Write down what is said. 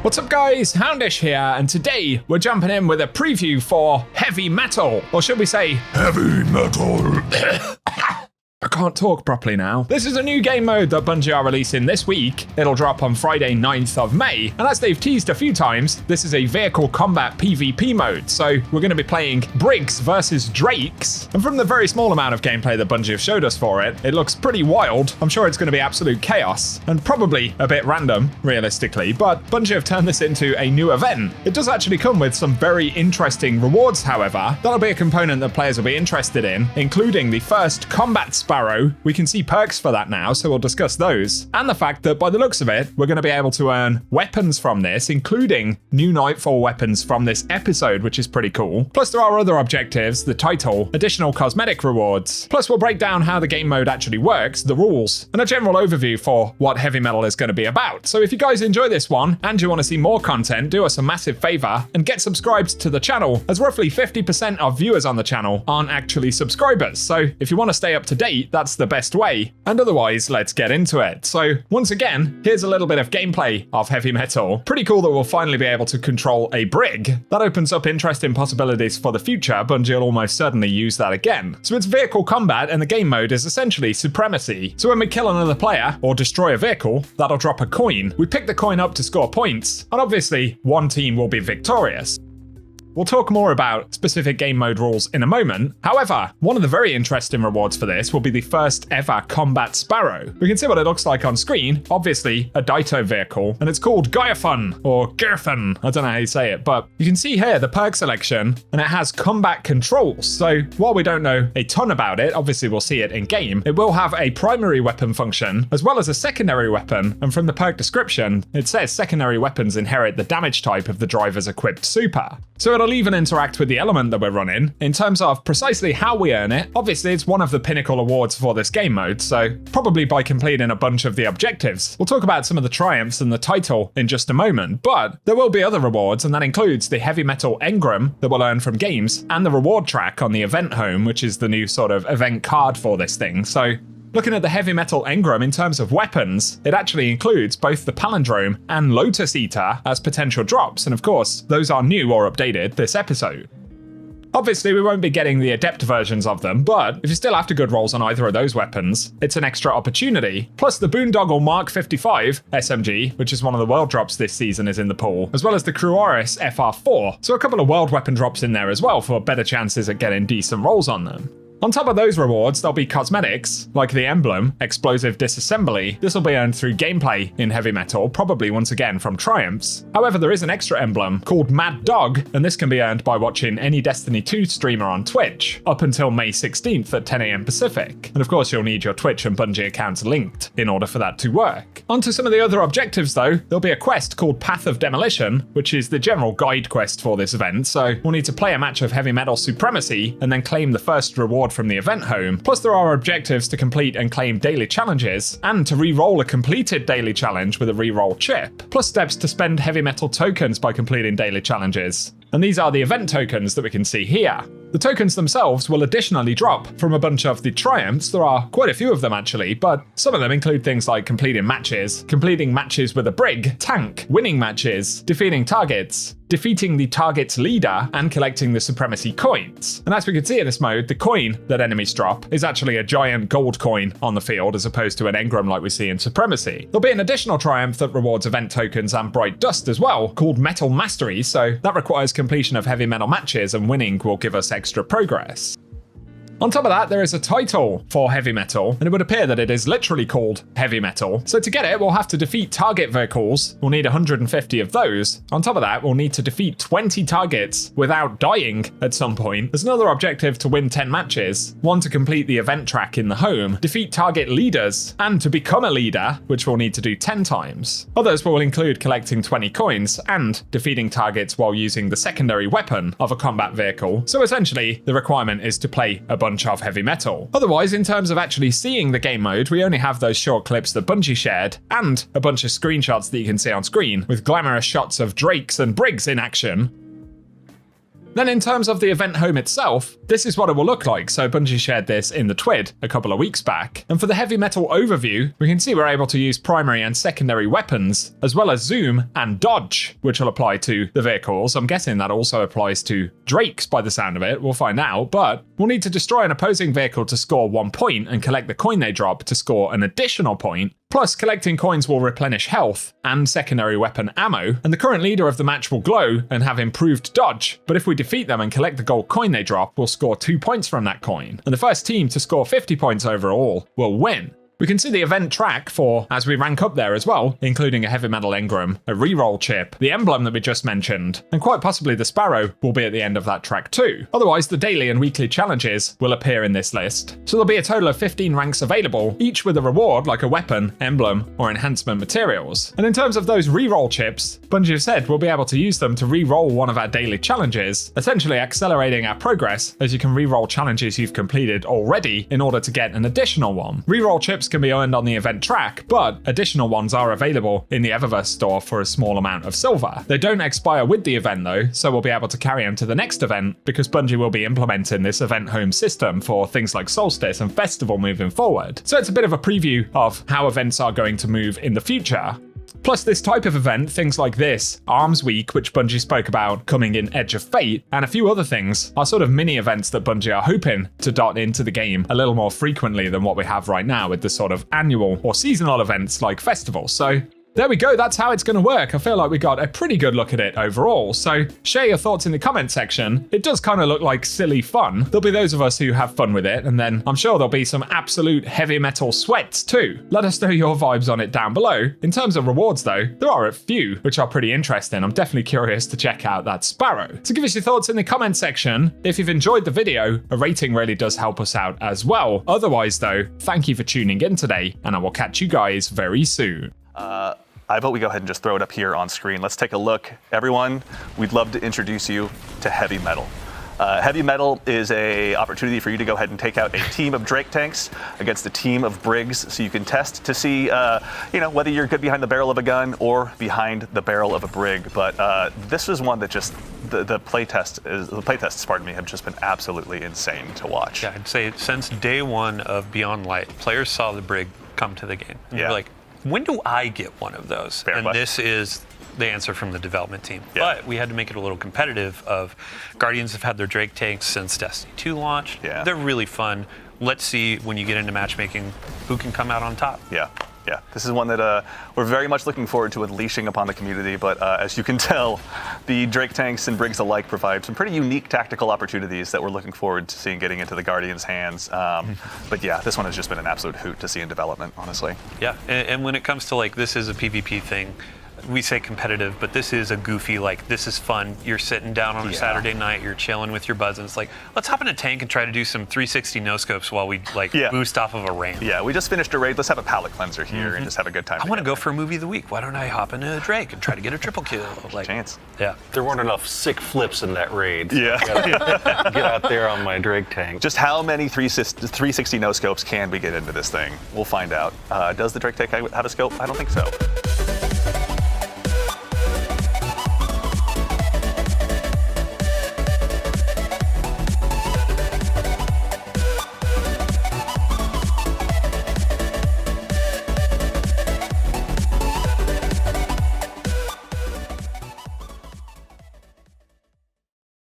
What's up guys, Houndish here, and today we're jumping in with a preview for Heavy Metal, or should we say Heavy Metal? I can't talk properly now. This is a new game mode that Bungie are releasing this week. It'll drop on Friday 9th of May, and as they've teased a few times, this is a vehicle combat PvP mode, so we're going to be playing Brigs versus Drakes, and from the very small amount of gameplay that Bungie have showed us for it, it looks pretty wild. I'm sure it's going to be absolute chaos, and probably a bit random, realistically, but Bungie have turned this into a new event. It does actually come with some very interesting rewards, however. That'll be a component that players will be interested in, including the first combat Sparrow. We can see perks for that now, so we'll discuss those. And the fact that by the looks of it, we're going to be able to earn weapons from this, including new Nightfall weapons from this episode, which is pretty cool. Plus there are other objectives, the title, additional cosmetic rewards. Plus we'll break down how the game mode actually works, the rules, and a general overview for what Heavy Metal is going to be about. So if you guys enjoy this one, and you want to see more content, do us a massive favor and get subscribed to the channel, as roughly 50% of viewers on the channel aren't actually subscribers. So if you want to stay up to date, that's the best way. And otherwise, let's get into it. So once again, here's a little bit of gameplay of Heavy Metal. Pretty cool that we'll finally be able to control a brig. That opens up interesting possibilities for the future. Bungie will almost certainly use that again. So it's vehicle combat, and the game mode is essentially supremacy. So when we kill another player or destroy a vehicle, that'll drop a coin. We pick the coin up to score points, and obviously one team will be victorious. We'll talk more about specific game mode rules in a moment. However, one of the very interesting rewards for this will be the first ever combat Sparrow. We can see what it looks like on screen, obviously a Daito vehicle, and it's called Gaiafun, or Gerfun, I don't know how you say it, but you can see here the perk selection, and it has combat controls. So while we don't know a ton about it, obviously we'll see it in game, it will have a primary weapon function, as well as a secondary weapon, and from the perk description, it says secondary weapons inherit the damage type of the driver's equipped super. So it'll even interact with the element that we're running. In terms of precisely how we earn it, obviously it's one of the pinnacle awards for this game mode, so probably by completing a bunch of the objectives. We'll talk about some of the triumphs and the title in just a moment, but there will be other rewards, and that includes the Heavy Metal engram that we'll earn from games, and the reward track on the event home, which is the new sort of event card for this thing. So looking at the Heavy Metal engram in terms of weapons, it actually includes both the Palindrome and Lotus Eater as potential drops, and of course, those are new or updated this episode. Obviously, we won't be getting the adept versions of them, but if you still after good rolls on either of those weapons, it's an extra opportunity. Plus the Boondoggle Mark 55 SMG, which is one of the world drops this season, is in the pool, as well as the Kruoris FR4, so a couple of world weapon drops in there as well for better chances at getting decent rolls on them. On top of those rewards, there'll be cosmetics, like the emblem, Explosive Disassembly. This will be earned through gameplay in Heavy Metal, probably once again from triumphs. However, there is an extra emblem called Mad Dog, and this can be earned by watching any Destiny 2 streamer on Twitch, up until May 16th at 10 AM Pacific. And of course, you'll need your Twitch and Bungie accounts linked in order for that to work. Onto some of the other objectives though, there'll be a quest called Path of Demolition, which is the general guide quest for this event, so we'll need to play a match of Heavy Metal Supremacy, and then claim the first reward from the event home. Plus there are objectives to complete and claim daily challenges, and to re-roll a completed daily challenge with a re-roll chip. Plus steps to spend Heavy Metal tokens by completing daily challenges. And these are the event tokens that we can see here. The tokens themselves will additionally drop from a bunch of the triumphs. There are quite a few of them actually, but some of them include things like completing matches with a brig, tank, winning matches, defeating targets, defeating the target's leader, and collecting the supremacy coins. And as we can see in this mode, the coin that enemies drop is actually a giant gold coin on the field as opposed to an engram like we see in Supremacy. There'll be an additional triumph that rewards event tokens and bright dust as well, called Metal Mastery, so that requires completion of Heavy Metal matches, and winning will give us extra progress. On top of that, there is a title for Heavy Metal, and it would appear that it is literally called Heavy Metal. So to get it, we'll have to defeat target vehicles. We'll need 150 of those. On top of that, we'll need to defeat 20 targets without dying at some point. There's another objective to win 10 matches, one to complete the event track in the home, defeat target leaders, and to become a leader, which we'll need to do 10 times. Others will include collecting 20 coins and defeating targets while using the secondary weapon of a combat vehicle. So essentially, the requirement is to play a bunch of Heavy Metal. Otherwise, in terms of actually seeing the game mode, we only have those short clips that Bungie shared, and a bunch of screenshots that you can see on screen, with glamorous shots of Drakes and Brigs in action. Then in terms of the event home itself, this is what it will look like. So Bungie shared this in the TWID a couple of weeks back. And for the heavy metal overview, we can see we're able to use primary and secondary weapons, as well as zoom and dodge, which will apply to the vehicles. I'm guessing that also applies to Drakes by the sound of it. We'll find out, but we'll need to destroy an opposing vehicle to score 1 point and collect the coin they drop to score an additional point. Plus, collecting coins will replenish health and secondary weapon ammo, and the current leader of the match will glow and have improved dodge, but if we defeat them and collect the gold coin they drop, we'll score 2 points from that coin, and the first team to score 50 points overall will win. We can see the event track for as we rank up there as well, including a heavy metal engram, a reroll chip, the emblem that we just mentioned, and quite possibly the Sparrow will be at the end of that track too. Otherwise, the daily and weekly challenges will appear in this list. So there'll be a total of 15 ranks available, each with a reward like a weapon, emblem, or enhancement materials. And in terms of those reroll chips, Bungie have said we'll be able to use them to reroll one of our daily challenges, essentially accelerating our progress as you can reroll challenges you've completed already in order to get an additional one. Reroll chips can be earned on the event track, but additional ones are available in the Eververse store for a small amount of silver. They don't expire with the event though, so we'll be able to carry them to the next event because Bungie will be implementing this event home system for things like Solstice and Festival moving forward. So it's a bit of a preview of how events are going to move in the future. Plus this type of event, things like this, Arms Week, which Bungie spoke about coming in Edge of Fate, and a few other things are sort of mini events that Bungie are hoping to dot into the game a little more frequently than what we have right now with the sort of annual or seasonal events like festivals. So there we go, that's how it's going to work. I feel like we got a pretty good look at it overall. So share your thoughts in the comment section. It does kind of look like silly fun. There'll be those of us who have fun with it, and then I'm sure there'll be some absolute heavy metal sweats too. Let us know your vibes on it down below. In terms of rewards though, there are a few which are pretty interesting. I'm definitely curious to check out that Sparrow. So give us your thoughts in the comment section. If you've enjoyed the video, a rating really does help us out as well. Otherwise though, thank you for tuning in today, and I will catch you guys very soon. I vote we go ahead and just throw it up here on screen. Let's take a look. Everyone, we'd love to introduce you to heavy metal. Heavy metal is an opportunity for you to go ahead and take out a team of Drake tanks against a team of Brigs, so you can test to see, whether you're good behind the barrel of a gun or behind the barrel of a Brig. But this is one that just the playtests, pardon me, have just been absolutely insane to watch. Yeah, I'd say since day one of Beyond Light, players saw the Brig come to the game. And they're like, when do I get one of those? Fair question. This is the answer from the development team. Yeah. But we had to make it a little competitive. Guardians have had their Drake tanks since Destiny 2 launched. Yeah. They're really fun. Let's see, when you get into matchmaking, who can come out on top. Yeah. This is one that we're very much looking forward to unleashing upon the community, but as you can tell, the Drake tanks and Brigs alike provide some pretty unique tactical opportunities that we're looking forward to seeing getting into the Guardians' hands. But yeah, this one has just been an absolute hoot to see in development, honestly. Yeah, and when it comes to like, this is a PvP thing, we say competitive, but this is a goofy, like, this is fun. You're sitting down on a Saturday night, you're chilling with your buds, and it's like, let's hop in a tank and try to do some 360 no-scopes while we, boost off of a ramp. Yeah, we just finished a raid. Let's have a palate cleanser here and just have a good time. I want to go for a movie of the week. Why don't I hop into a Drake and try to get a triple kill? Chance. Yeah. There weren't enough sick flips in that raid. Yeah. Get out there on my Drake tank. Just how many 360 no-scopes can we get into this thing? We'll find out. Does the Drake tank have a scope? I don't think so.